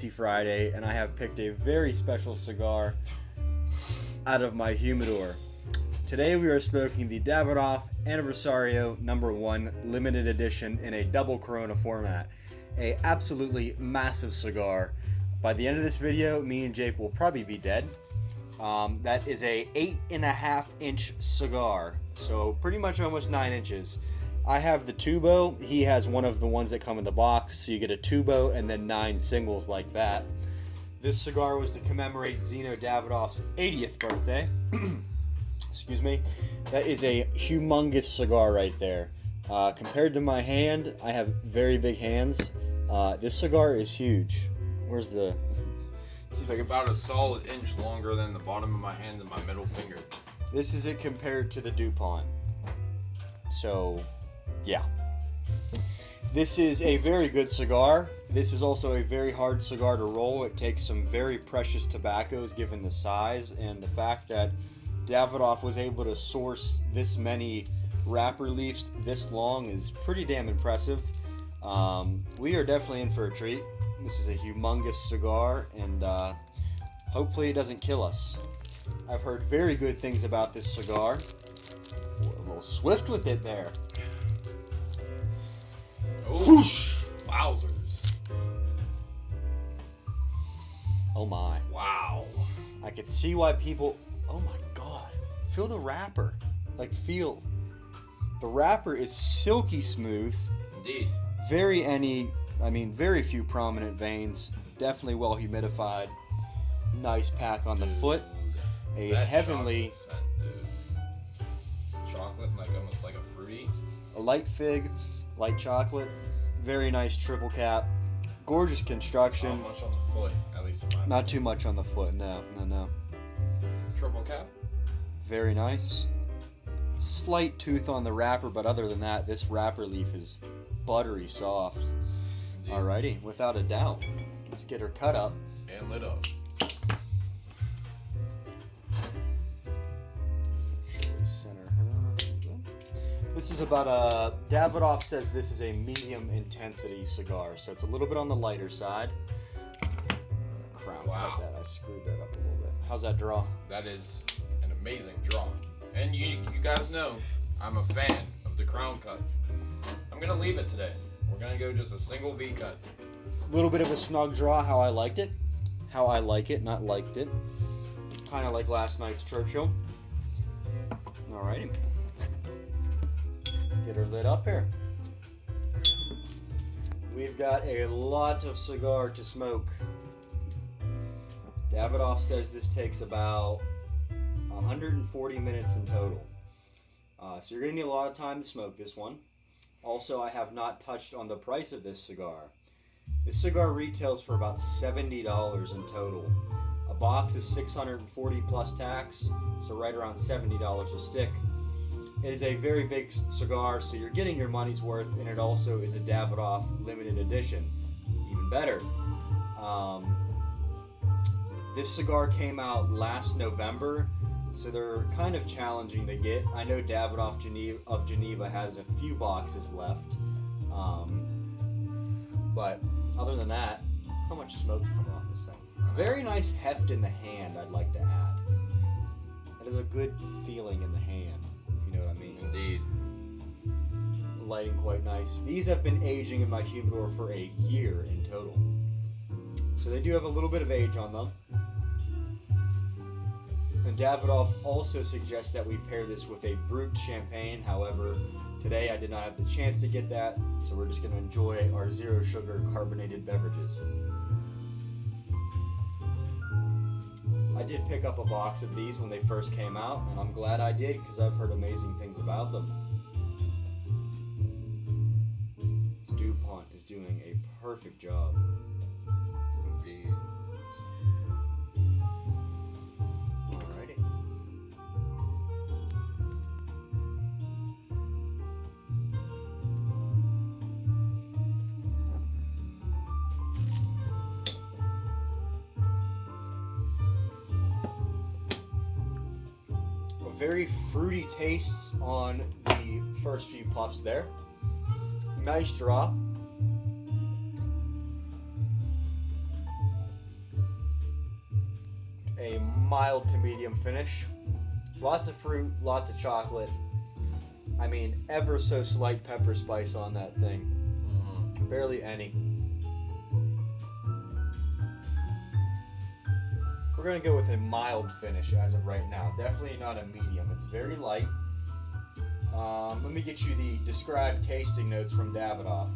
Friday, and I have picked a very special cigar out of my humidor. Today we are smoking the Davidoff Anniversario number 1 limited edition in a double Corona format. A absolutely massive cigar. By the end of this video, me and Jake will probably be dead. That is a 8.5 inch cigar, so pretty much almost 9 inches. I have the tubo. He has one of the ones that come in the box, so you get a tubo and then 9 singles like that. This cigar was to commemorate Zeno Davidoff's 80th birthday. Excuse me. That is a humongous cigar right there. Compared to my hand, I have very big hands. This cigar is huge. Where's the... See if I can... about a solid inch longer than the bottom of my hand and my middle finger. This is it compared to the DuPont. So... yeah. This is a very good cigar. This is also a very hard cigar to roll. It takes some very precious tobaccos given the size and the fact that Davidoff was able to source this many wrapper leaves this long is pretty damn impressive. We are definitely in for a treat. This is a humongous cigar, and hopefully it doesn't kill us. I've heard very good things about this cigar. Ooh, a little swift with it there. Whoosh! Wowzers. Oh my. Wow. I could see why people... oh my god. Feel the wrapper. Like, feel... the wrapper is silky smooth. Indeed. Very few prominent veins. Definitely well humidified. Nice pack on the foot. A heavenly... chocolate scent, dude. Chocolate, like almost like a fruity. A light fig. Light chocolate. Very nice triple cap. Gorgeous construction. Not much on the foot, at least in my opinion. Not too much on the foot, no. Triple cap? Very nice. Slight tooth on the wrapper, but other than that, this wrapper leaf is buttery soft. Indeed. Alrighty, without a doubt. Let's get her cut up. And lit up. Center her. This is about a... Davidoff says this is a medium intensity cigar, so it's a little bit on the lighter side. Crown cut that. I screwed that up a little bit. How's that draw? That is an amazing draw. And you guys know, I'm a fan of the crown cut. I'm going to leave it today. We're going to go just a single V cut. A little bit of a snug draw, how I liked it. How I like it, not liked it. Kind of like last night's Churchill. Alrighty. Let's get her lit up here. We've got a lot of cigar to smoke. Davidoff says this takes about 140 minutes in total. So you're going to need a lot of time to smoke this one. Also, I have not touched on the price of this cigar. This cigar retails for about $70 in total. A box is $640 plus tax, so right around $70 a stick. It is a very big cigar, so you're getting your money's worth, and it also is a Davidoff limited edition. Even better. This cigar came out last November, so they're kind of challenging to get. I know Davidoff of Geneva has a few boxes left, but other than that, how much smoke's coming off this thing? Very nice heft in the hand, I'd like to add. That is a good feeling in the hand, if you know what I mean. Indeed. Lighting quite nice. These have been aging in my humidor for a year in total, so they do have a little bit of age on them. And Davidoff also suggests that we pair this with a brut champagne. However, today I did not have the chance to get that, so we're just going to enjoy our zero sugar carbonated beverages. I did pick up a box of these when they first came out, and I'm glad I did because I've heard amazing things about them. This DuPont is doing a perfect job. Indeed. Very fruity tastes on the first few puffs there. Nice draw. a mild to medium finish. Lots of fruit, lots of chocolate. I mean, ever so slight pepper spice on that thing. Barely any. We're going to go with a mild finish as of right now. Definitely not a medium. It's very light. Let me get you the described tasting notes from Davidoff.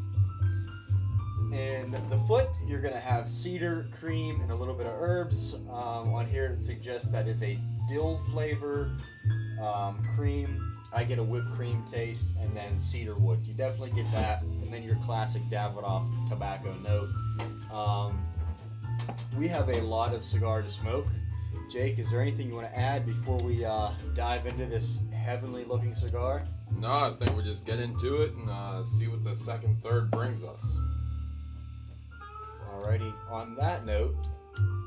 In the foot, you're going to have cedar, cream, and a little bit of herbs. On here, it suggests that is a dill flavor, cream. I get a whipped cream taste, and then cedar wood. You definitely get that, and then your classic Davidoff tobacco note. We have a lot of cigar to smoke. Jake, is there anything you want to add before we dive into this heavenly looking cigar? No, I think we'll just get into it and see what the second third brings us. Alrighty, on that note,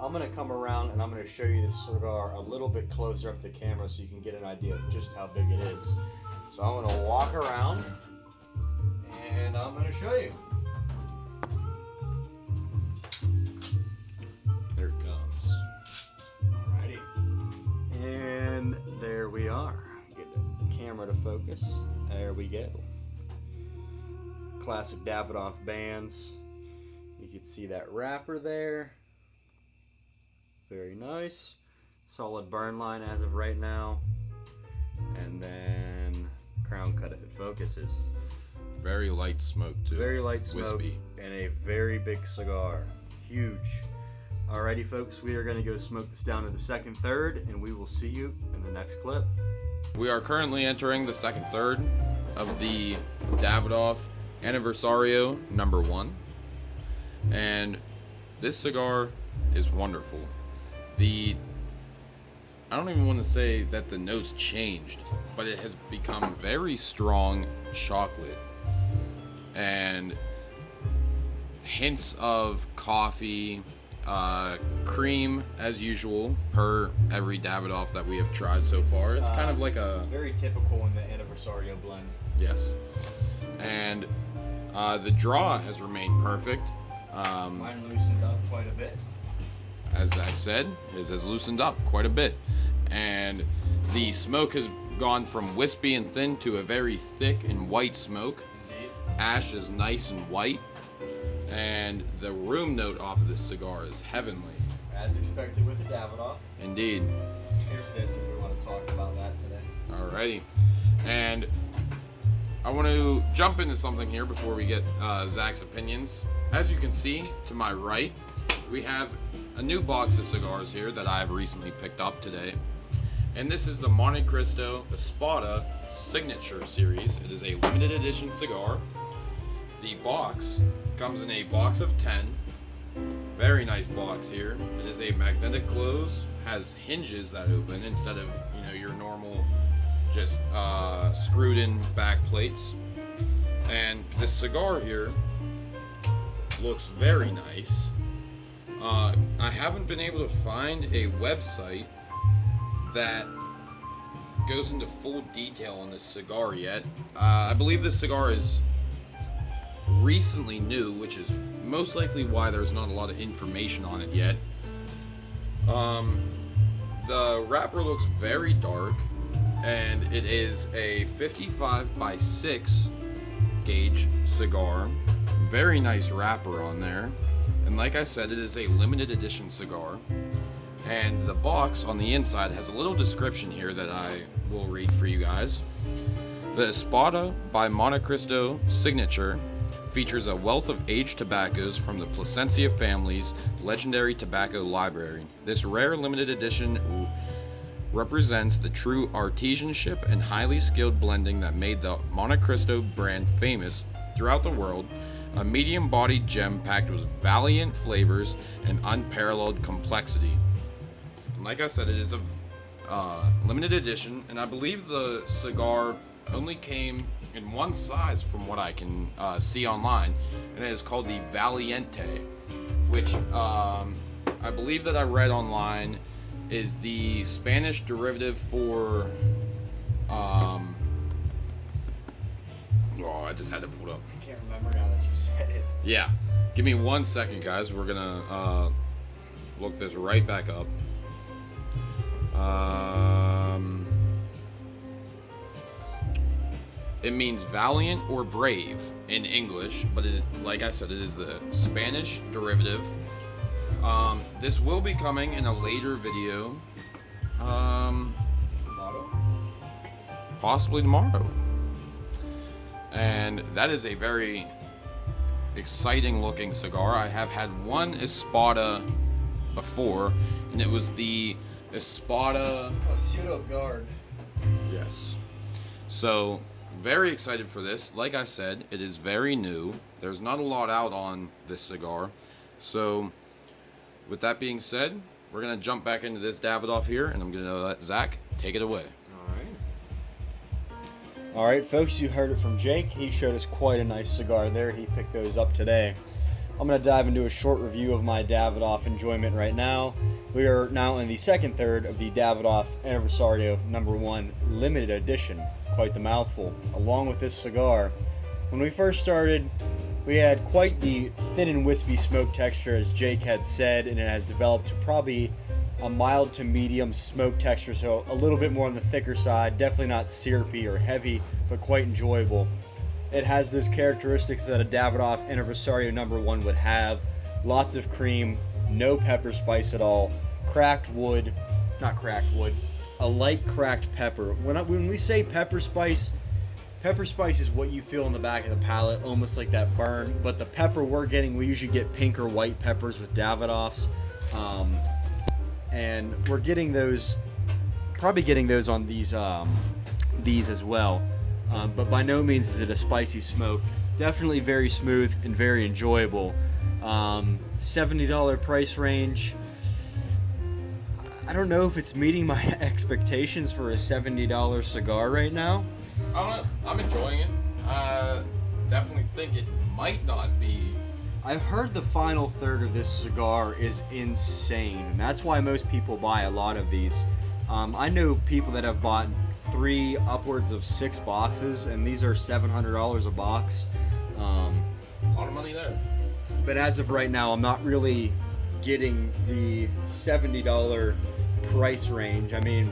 I'm going to come around and I'm going to show you this cigar a little bit closer up the camera so you can get an idea of just how big it is. So I'm going to walk around and I'm going to show you. There it comes. Alrighty. And there we are. Get the camera to focus. There we go. Classic Davidoff bands. You can see that wrapper there. Very nice. Solid burn line as of right now. And then crown cut if it focuses. Very light smoke too. Very light smoke. Wispy. And a very big cigar. Huge. Alrighty folks, we are going to go smoke this down to the second third, and we will see you in the next clip. We are currently entering the second third of the Davidoff Aniversario number 1. And this cigar is wonderful. I don't even want to say that the notes changed, but it has become very strong chocolate and hints of coffee, cream as usual per every Davidoff that we have tried so far. It's kind of like a very typical in the Anniversario blend. Yes, and the draw has remained perfect. Mine loosened up quite a bit. As I said, it has loosened up quite a bit, and the smoke has gone from wispy and thin to a very thick and white smoke. Indeed. Ash is nice and white, and the room note off of this cigar is heavenly. As expected with the Davidoff. Indeed. Here's this if we want to talk about that today. Alrighty, and I want to jump into something here before we get Zach's opinions. As you can see to my right, we have a new box of cigars here that I have recently picked up today. And this is the Monte Cristo Espada Signature Series. It is a limited edition cigar. The box comes in a box of 10. Very nice box here. It is a magnetic close, has hinges that open instead of, your normal just screwed in back plates. And this cigar here looks very nice. I haven't been able to find a website that goes into full detail on this cigar yet. I believe this cigar is recently new, which is most likely why there's not a lot of information on it yet. The wrapper looks very dark, and it is a 55 by 6 gauge cigar. Very nice wrapper on there. And like I said, it is a limited edition cigar. And the box on the inside has a little description here that I will read for you guys. The Espada by Monte Cristo Signature features a wealth of aged tobaccos from the Plasencia family's legendary tobacco library. This rare limited edition represents the true artisanship and highly skilled blending that made the Monte Cristo brand famous throughout the world. A medium-bodied gem packed with valiant flavors and unparalleled complexity. And like I said, it is a limited edition, and I believe the cigar only came in one size from what I can see online, and it is called the Valiente, which I believe that I read online is the Spanish derivative for I just had to pull it up. I can't remember now that you said it. Yeah, give me 1 second, guys. We're gonna look this right back up. It means valiant or brave in English, but like I said, it is the Spanish derivative. This will be coming in a later video. Possibly tomorrow. And that is a very exciting looking cigar. I have had one Espada before, and it was the Espada Pseudo Guard. Yes. So, very excited for this. Like I said, it is very new. There's not a lot out on this cigar. So, with that being said, we're going to jump back into this Davidoff here, and I'm going to let Zach take it away. All right, folks, you heard it from Jake. He showed us quite a nice cigar there. He picked those up today. I'm going to dive into a short review of my Davidoff enjoyment right now. We are now in the second third of the Davidoff Aniversario #1 limited edition. Quite the mouthful. Along with this cigar, when we first started, we had quite the thin and wispy smoke texture, as Jake had said, and it has developed to probably a mild to medium smoke texture, so a little bit more on the thicker side. Definitely not syrupy or heavy, but quite enjoyable. It has those characteristics that a Davidoff Aniversario #1 would have. Lots of cream, no pepper spice at all, cracked wood, not cracked wood, a light cracked pepper. When we say pepper spice is what you feel in the back of the palate, almost like that burn, but the pepper we're getting, we usually get pink or white peppers with Davidoffs. And we're getting those, probably getting those on these as well. But by no means is it a spicy smoke. Definitely very smooth and very enjoyable. $70 price range. I don't know if it's meeting my expectations for a $70 cigar right now. I don't know. I'm enjoying it. Definitely think it might not be. I've heard the final third of this cigar is insane, and that's why most people buy a lot of these. I know people that have bought 3 upwards of 6 boxes, and these are $700 a box. A lot of money there. But as of right now, I'm not really getting the $70 price range. I mean,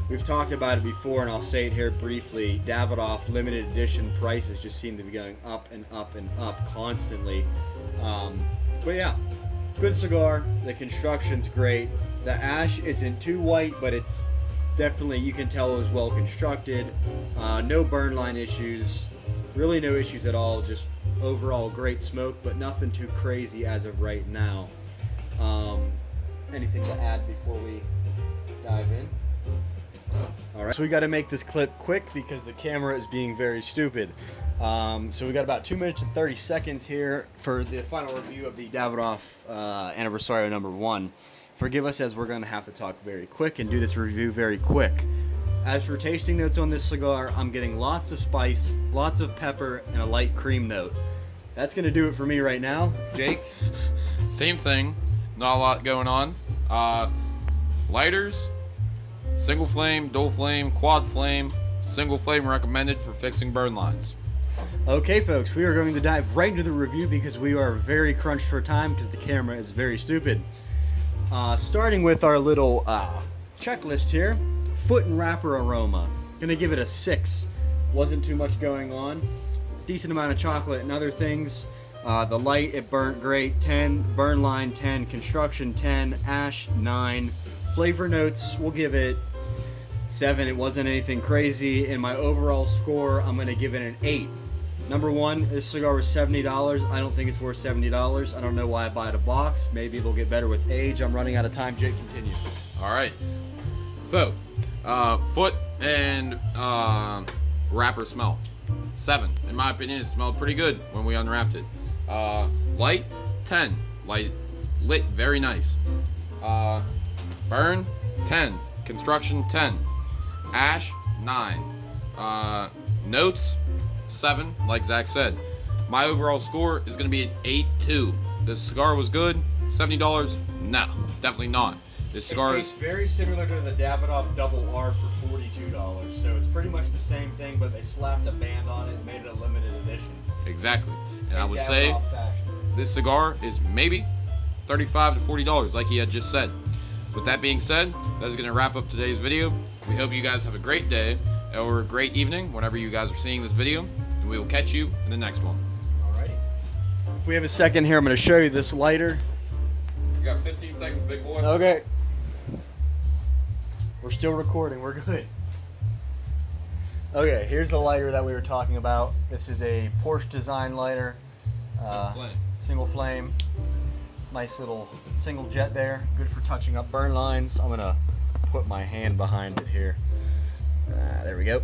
we've talked about it before, and I'll say it here briefly. Davidoff limited edition prices just seem to be going up and up and up constantly. But yeah, good cigar. The construction's great. The ash isn't too white, but it's definitely, you can tell it was well constructed. No burn line issues. Really no issues at all. Just overall great smoke, but nothing too crazy as of right now. Anything to add before we dive in? Alright, so we got to make this clip quick because the camera is being very stupid. So we got about 2 minutes and 30 seconds here for the final review of the Davidoff Aniversario #1. Forgive us, as we're going to have to talk very quick and do this review very quick. As for tasting notes on this cigar, I'm getting lots of spice, lots of pepper, and a light cream note. That's going to do it for me right now. Jake? Same thing. Not a lot going on. Lighters, single flame, dual flame, quad flame. Single flame recommended for fixing burn lines. Okay, folks, we are going to dive right into the review because we are very crunched for time because the camera is very stupid. Starting with our little checklist here. Foot and wrapper aroma. Gonna give it a 6. Wasn't too much going on. Decent amount of chocolate and other things. The light, it burnt great. 10. Burn line, 10. Construction, 10. Ash, 9. Flavor notes, we'll give it 7. It wasn't anything crazy. In my overall score, I'm gonna give it an 8. #1, this cigar was $70. I don't think it's worth $70. I don't know why I buy it a box. Maybe it'll get better with age. I'm running out of time. Jake, continue. All right. So, foot and wrapper smell. 7. In my opinion, it smelled pretty good when we unwrapped it. Light, 10. Lit, very nice. Burn, 10. Construction, 10. Ash, 9. Notes, 7, like Zach said. My overall score is going to be an 8.2. This cigar was good. $70? No, definitely not. This cigar is very similar to the Davidoff Double R for $42. So it's pretty much the same thing, but they slapped a band on it and made it a limited edition. Exactly. And I would say this cigar is maybe $35 to $40, like he had just said. With that being said, that is going to wrap up today's video. We hope you guys have a great day or a great evening whenever you guys are seeing this video, and we will catch you in the next one. Alrighty. If we have a second here, I'm going to show you this lighter. You got 15 seconds, big boy. Okay. We're still recording. We're good. Okay, here's the lighter that we were talking about. This is a Porsche design lighter. Single flame. Nice little single jet there. Good for touching up burn lines. I'm going to put my hand behind it here. There we go.